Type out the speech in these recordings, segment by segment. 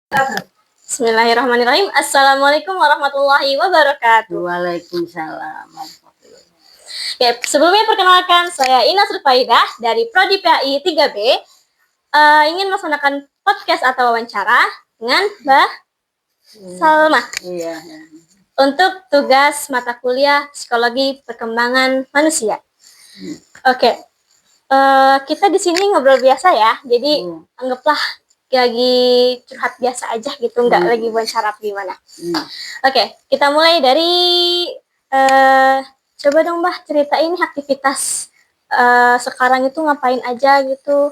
Bismillahirrahmanirrahim. Assalamualaikum warahmatullahi wabarakatuh. Waalaikumsalam. Ya, sebelumnya perkenalkan saya Ina Surfaidah dari Prodi PAI 3B. Ingin melaksanakan podcast atau wawancara dengan Mbak Salma. Iya. Untuk tugas mata kuliah Psikologi Perkembangan Manusia. Oke. Kita di sini ngobrol biasa ya. Jadi anggaplah lagi curhat biasa aja gitu, nggak lagi wawancara gimana. Oke, kita mulai dari coba dong Mbah ceritain aktivitas sekarang itu ngapain aja gitu.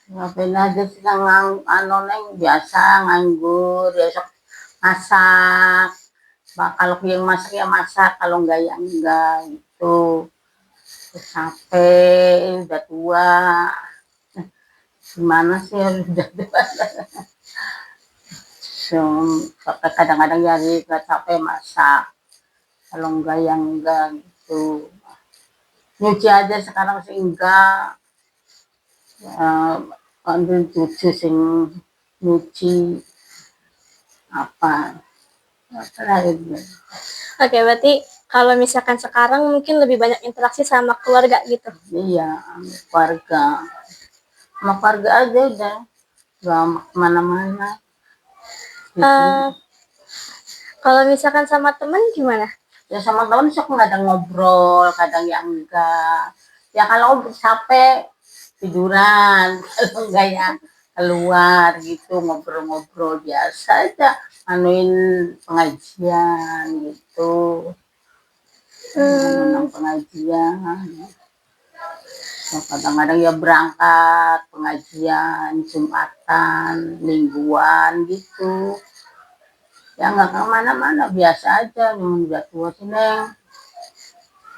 Ngapain aja sih neng biasa nganggur ya, sok masak. Kalau yang masak ya masak, kalau enggak ya enggak gitu. Terus capek, udah tua. Gimana sih udah tua. Kadang-kadang ya nggak capek masak. Kalau enggak ya enggak gitu. Nyuci aja sekarang sih enggak. Ambil cuci sing nyuci apa lagi. Oke, berarti kalau misalkan sekarang mungkin lebih banyak interaksi sama keluarga gitu. Iya, sama keluarga aja udah nggak kemana-mana gitu. Kalau misalkan sama temen gimana? Ya sama temen sok kadang ngobrol, kadang ya enggak. Ya kalau capek tiduran, kalau enggak ya keluar gitu ngobrol-ngobrol biasa aja, anuin pengajian gitu, pengajian. Kadang-kadang ya berangkat pengajian Jumatan, mingguan gitu. Ya nggak kemana-mana, biasa aja, udah tua sih Neng.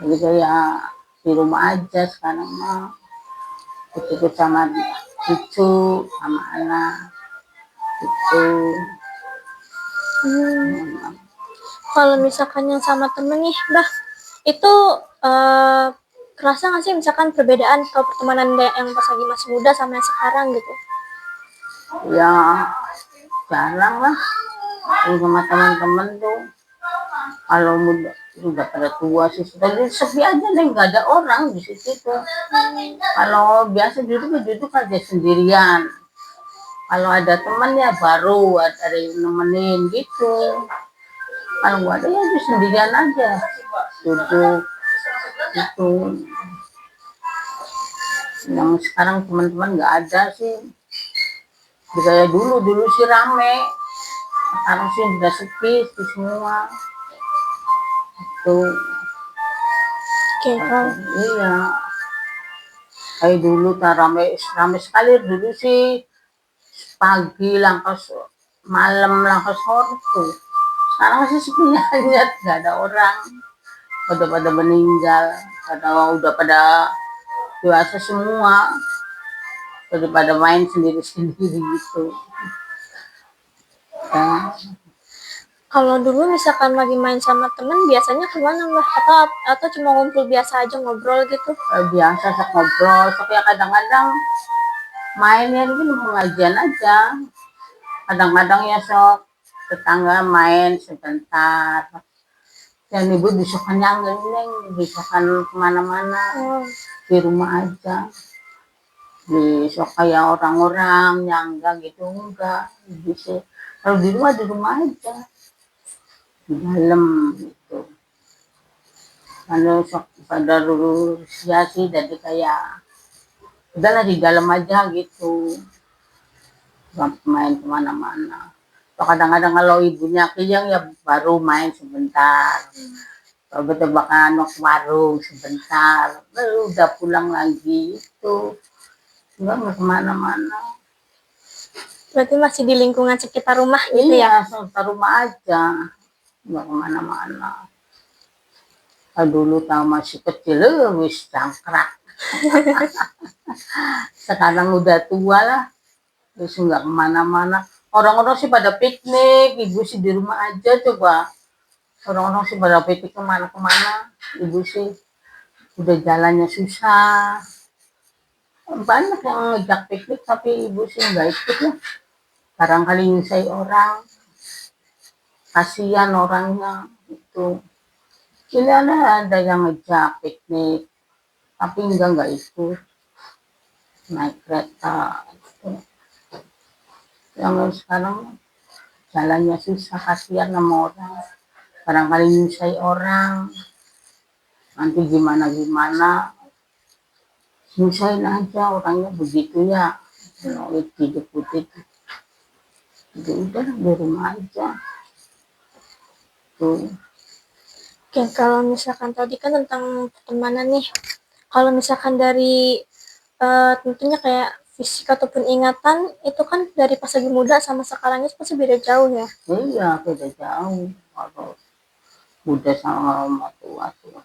Jadi kayak di rumah aja sekarang mah, ikut sama cucu, sama anak gitu. Kalau misalkan yang sama temen nih, Mbah, itu kerasa nggak sih misalkan perbedaan kalau pertemanan yang pas lagi masih muda sama yang sekarang gitu? Ya jarang lah, sama teman-teman tuh. Kalau muda udah pada tua sih, sudah sepi aja nih, nggak ada orang di situ tuh. Kalau biasa duduk aja sendirian. Kalau ada teman ya baru ada yang nemenin gitu. Kalau nggak ada ya sendirian aja duduk gitu. Yang sekarang teman-teman nggak ada sih. Kayak dulu sih rame. Sekarang sih udah sepi semua. Tuh. Iya. Kayak dulu tak rame sekali dulu sih. Pagi langkah malam langkah sore tuh. Sekarang sih sepi aja, nggak ada orang. Pada meninggal, udah pada dewasa semua, pada main sendiri-sendiri gitu. Kalau dulu misalkan lagi main sama temen biasanya kemana Mbak? Atau cuma ngumpul biasa aja ngobrol gitu? Biasa sok ngobrol, sok ya kadang-kadang mainnya ini pengajian aja. Kadang-kadang ya sok tetangga main sebentar. Dan ibu bisa kenyang neng, bisa kan kemana-mana, di rumah aja. Bisa kayak orang-orang nyangga gitu enggak, bisa. Kalau di rumah aja, di dalam gitu. Kalau sok pada rusia sih, jadi kayak udahlah di dalam aja gitu, nggak main kemana-mana. Kadang-kadang kalau ibunya kejang ya baru main sebentar. Tebak-tebakan ke warung sebentar, lalu udah pulang lagi itu, nggak kemana-mana. Berarti masih di lingkungan sekitar rumah gitu ya? Iya, sekitar rumah aja, nggak kemana-mana. Dulu tahu masih kecil, wis cangkrak. Sekarang udah tua lah, wis nggak kemana-mana. Orang-orang sih pada piknik, ibu sih di rumah aja coba. Orang-orang sih pada piknik kemana-kemana, ibu sih udah jalannya susah. Banyak yang ngejak piknik tapi ibu sih nggak ikut ya. barangkali nyusai orang, kasihan orangnya itu. Ini ada yang ngejak piknik, tapi enggak ikut naik kereta. Gitu. Yang sekarang jalannya susah, kasihan sama orang, barangkali nyusai orang, nanti gimana nyusahin aja orangnya begitu ya. Kalau hidup itu udah di rumah aja tuh. Oke, kalau misalkan tadi kan tentang pertemanan nih, kalau misalkan dari tentunya kayak fisik ataupun ingatan itu kan dari pas lagi muda sama sekarang itu pasti beda jauh ya. Iya, beda jauh kalau muda sama orang tua tuh.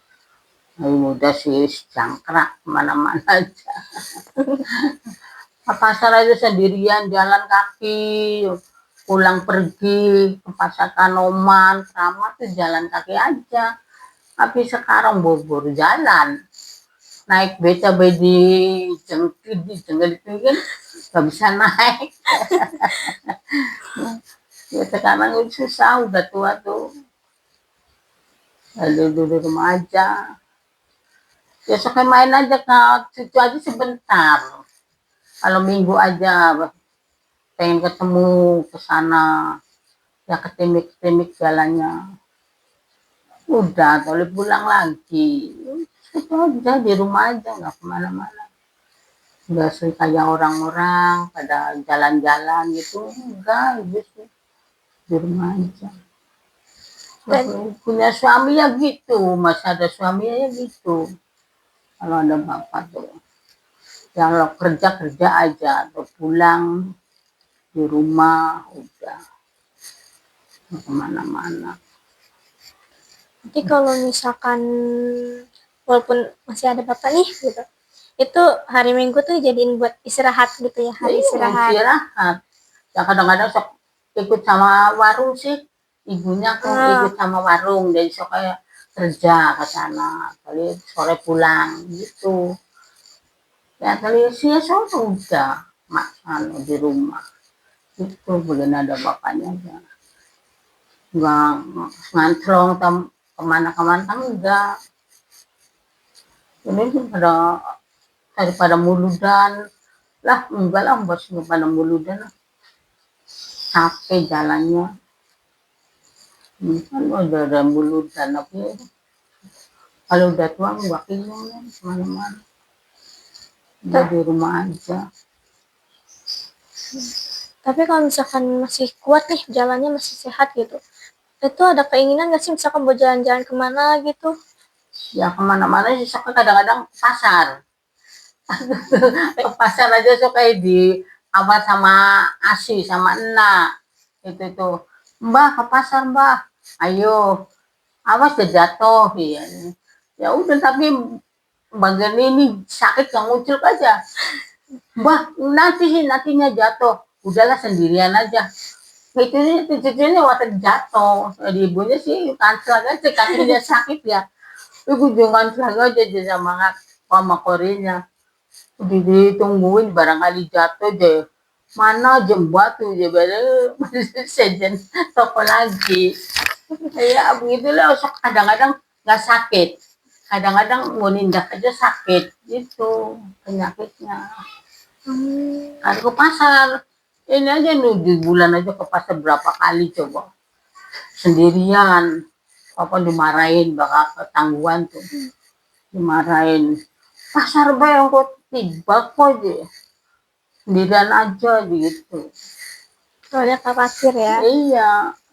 Dari muda sih jangkrak kemana-mana aja. Ke pasar aja sendirian jalan kaki, pulang pergi ke pasar Kanoman, Kramat tuh jalan kaki aja. Tapi sekarang bobor jalan, naik beca di jengkel itu kan nggak bisa naik. Ya sekarang susah, udah tua tuh. Lalu dulu rumah aja. Ya suka main aja ke situ aja sebentar. Kalau minggu aja pengen ketemu ke sana, ya ketimik-ketimik jalannya. Udah, boleh pulang lagi. Itu aja di rumah aja, nggak kemana-mana. Nggak sih kayak orang-orang pada jalan-jalan gitu, enggak gitu. Di rumah aja. Dan Punya suami ya gitu, masih ada suaminya ya gitu. Kalau ada bapak tuh, yang lo kerja aja, atau pulang di rumah udah kemana-mana. nanti kalau misalkan walaupun masih ada bapak nih gitu, itu hari Minggu tuh jadiin buat istirahat gitu ya, hari istirahat. Istirahat. Ya kadang-kadang sok ikut sama warung sih, ibunya kok ikut sama warung, jadi sok kayak kerja ke sana, kali sore pulang gitu. Ya kali sih sore udah makan di rumah. Itu boleh ada bapaknya ya. Nggak ngantrong kemana-kemana enggak. Ini pada daripada muludan lah, enggak lah, bos pada muludan lah, capek jalannya. Ini kan udah ada muludan, tapi kalau udah tua enggak kayaknya kemana-mana, udah di rumah aja. Tapi kalau misalkan masih kuat nih, jalannya masih sehat gitu, itu ada keinginan nggak sih misalkan mau jalan-jalan kemana gitu? Ya kemana-mana sih, kadang-kadang pasar. Ke pasar aja so kayak di awal sama Asi sama Enak itu tuh, Mbak ke pasar Mbak, ayo awas jatuh ya. Ya udah, tapi bagian ini sakit yang muncul aja, Mbak nantinya jatuh, udahlah sendirian aja. Itu cucunya waktu jatuh, ibunya sih kancel aja, kakinya sakit ya. Itu jangan aja jadi sama korinya. Ditungguin barangkali jatuh deh. Mana jembat tuh ya, baru sejen toko lagi. Ya begitulah, kadang-kadang nggak sakit. Kadang-kadang mau nindak aja sakit gitu penyakitnya. Kalau ke pasar, ini aja nih bulan aja ke pasar berapa kali coba. Sendirian, apa dimarahin bakal ketangguhan tuh. Dimarahin. Pasar bayang kok tiba kok aja. Sendirian aja gitu. Soalnya khawatir ya. Iya,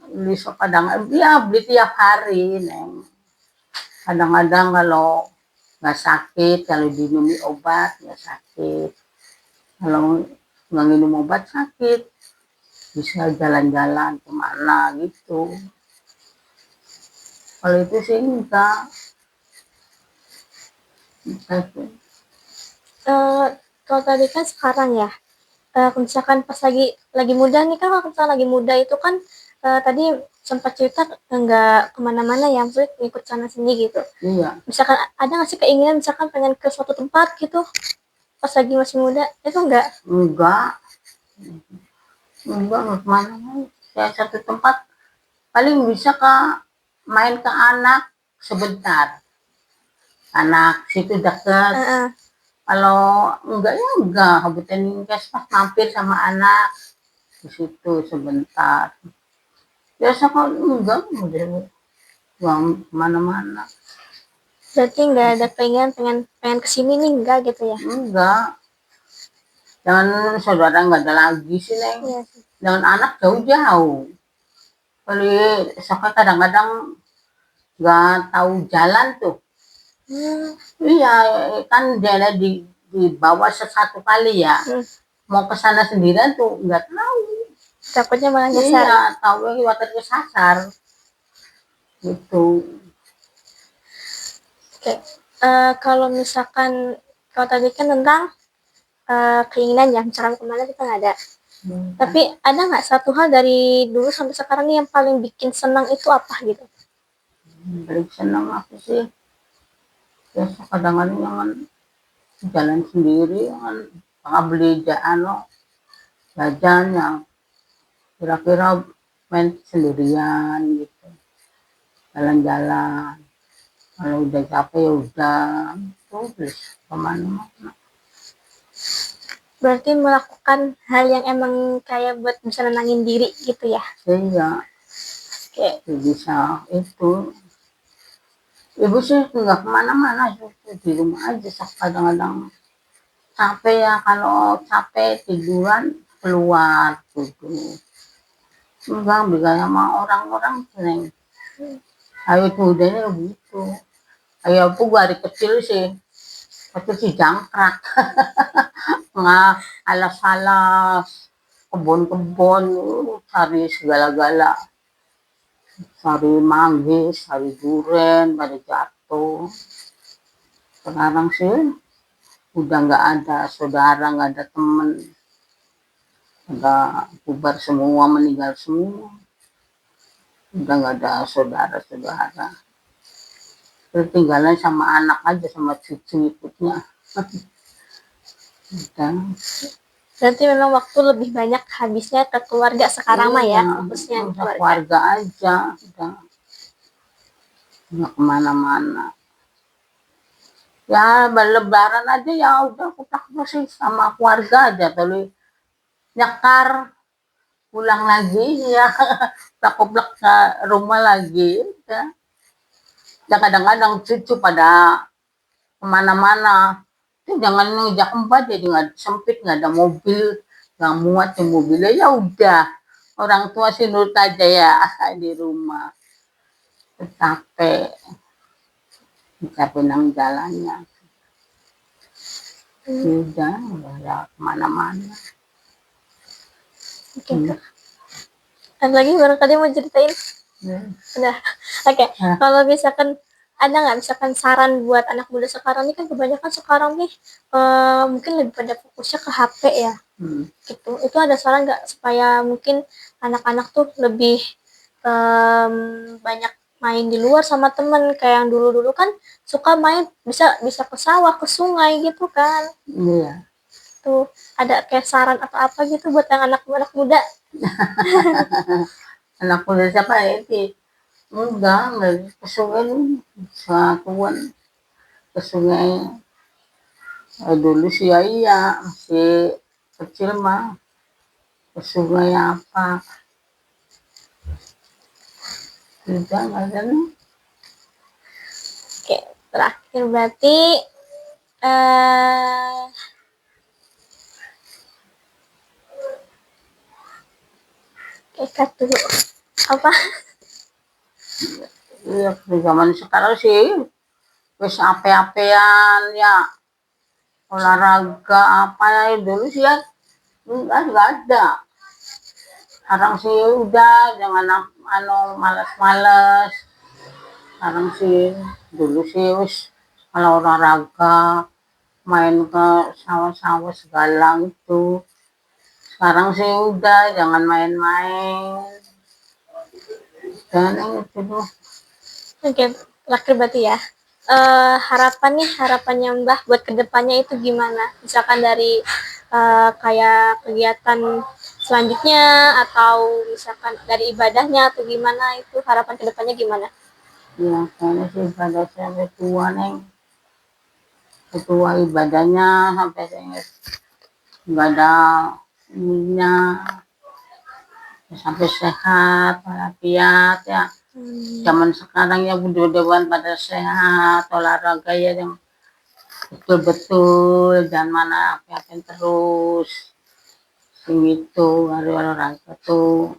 beli kadang ya beli tiap hari, Neng. Kadang-kadang kalau nggak sakit, kalau diminum obat nggak sakit. Kalau nggak minum obat sakit, bisa jalan-jalan kemana gitu. Kalau itu sih enggak. Kalau tadi kan sekarang ya, misalkan pas lagi muda nih kan, kalau misalkan lagi muda itu kan tadi sempat cerita nggak kemana-mana ya, maksudnya ngikut sana sini gitu. Iya. Misalkan ada nggak sih keinginan misalkan pengen ke suatu tempat gitu pas lagi masih muda, itu enggak? Enggak. Enggak, mau kemana? Saya satu tempat paling bisa main ke anak sebentar. Anak situ dekat. Heeh. Kalau enggak ya enggak, kebetulan pas mampir sama anak di situ sebentar. Biasa kalau enggak udah uang mana-mana. Berarti nggak ada pengen pengen kesini nih, enggak gitu ya? Enggak. Jangan saudara enggak ada lagi sih, Neng. Iya sih. Dengan anak jauh-jauh. Kalau kadang-kadang nggak tahu jalan tuh. Iya, kan dia dibawa satu kali ya. Mau ke sana sendirian tuh nggak tahu. Takutnya malah nyasar. Iya, tahu waktu kesasar. Gitu. Oke. Kalau misalkan kalau tadi kan tentang keinginan ya, misalkan kemana kita nggak ada. Tapi ada nggak satu hal dari dulu sampai sekarang nih yang paling bikin senang itu apa gitu? Paling senang aku sih. Biasa kadang-kadang jangan jalan sendiri, kan beli jajan yang kira-kira main sendirian gitu. Jalan-jalan. Kalau udah capek ya udah terus kemana-mana. Berarti melakukan hal yang emang kayak buat bisa nenangin diri gitu ya? Iya, Oke. bisa itu. Ibu sih nggak kemana-mana, di rumah aja. Kadang-kadang capek ya, kalau capek tiduran keluar gitu. Enggak, beda sama orang-orang sering. Ayo mudanya begitu. Ayo aku dari kecil sih, waktu si jangkrak. Nggak alas-alas, kebun-kebun, cari segala-gala. Cari manggis, cari duren, pada jatuh. Sekarang sih udah nggak ada saudara, nggak ada temen. Udah bubar semua, meninggal semua. Udah nggak ada saudara-saudara. Ketinggalan sama anak aja, sama cucu ikutnya. Udah. Berarti memang waktu lebih banyak habisnya ke keluarga sekarang mah ya, fokusnya Udah keluarga. keluarga aja, udah nggak kemana-mana. Ya lebaran aja ya udah kutak sih sama keluarga aja, terus nyekar pulang lagi ya, tak ke rumah lagi ya. Ya kadang-kadang cucu pada kemana-mana, itu jangan ngejak empat, jadi nggak sempit, nggak ada mobil, nggak muat di mobilnya, ya udah orang tua sih nurut aja ya di rumah. Capek, capek nang jalannya. Udah nggak ada kemana-mana. Oke. Ada lagi barangkali mau ceritain? Udah. Oke. Kalau misalkan ada nggak misalkan saran buat anak muda sekarang ini, kan kebanyakan sekarang nih mungkin lebih pada fokusnya ke HP ya, gitu. Itu ada saran nggak supaya mungkin anak-anak tuh lebih banyak main di luar sama temen, kayak yang dulu-dulu kan suka main bisa bisa ke sawah, ke sungai gitu kan? Iya. Tuh ada kayak saran atau apa gitu buat yang anak-anak muda? Anak muda siapa ya itu? Enggak ke sungai satuan ke sungai. Dulu sih ya iya, masih kecil mah ke sungai apa. Tidak ada nih. Oke, terakhir berarti eh cut dulu. Apa? Iya, di zaman sekarang sih wis ape-apean ya, olahraga apa ya dulu sih ya enggak ada. Sekarang sih udah jangan malas-malas. Sekarang sih dulu sih wis kalau olahraga main ke sawah-sawah segala itu. Sekarang sih udah jangan main-main. Dan itu tuh. Oke, terakhir berarti ya. Harapannya Mbah buat kedepannya itu gimana? Misalkan dari kayak kegiatan selanjutnya atau misalkan dari ibadahnya atau gimana, itu harapan kedepannya gimana? Ya kayaknya sih ibadah sampai tua neng, ketua ibadahnya sampai saya ibadah ininya sampai sehat walafiat ya. Zaman sekarang ya budayawan pada sehat, olahraga ya yang betul-betul, dan mana apa-apain terus itu hari olahraga tuh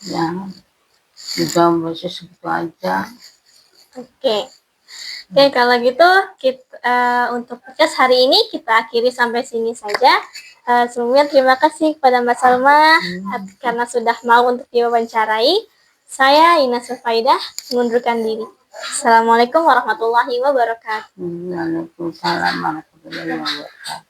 ya, juga masih segitu aja. Oke. Oke, kalau gitu kita, untuk podcast hari ini kita akhiri sampai sini saja. Sebelumnya terima kasih kepada Mbak Salma karena sudah mau untuk diwawancarai. Saya Ina Sufaidah mengundurkan diri. Assalamualaikum warahmatullahi wabarakatuh. Waalaikumsalam warahmatullahi wabarakatuh.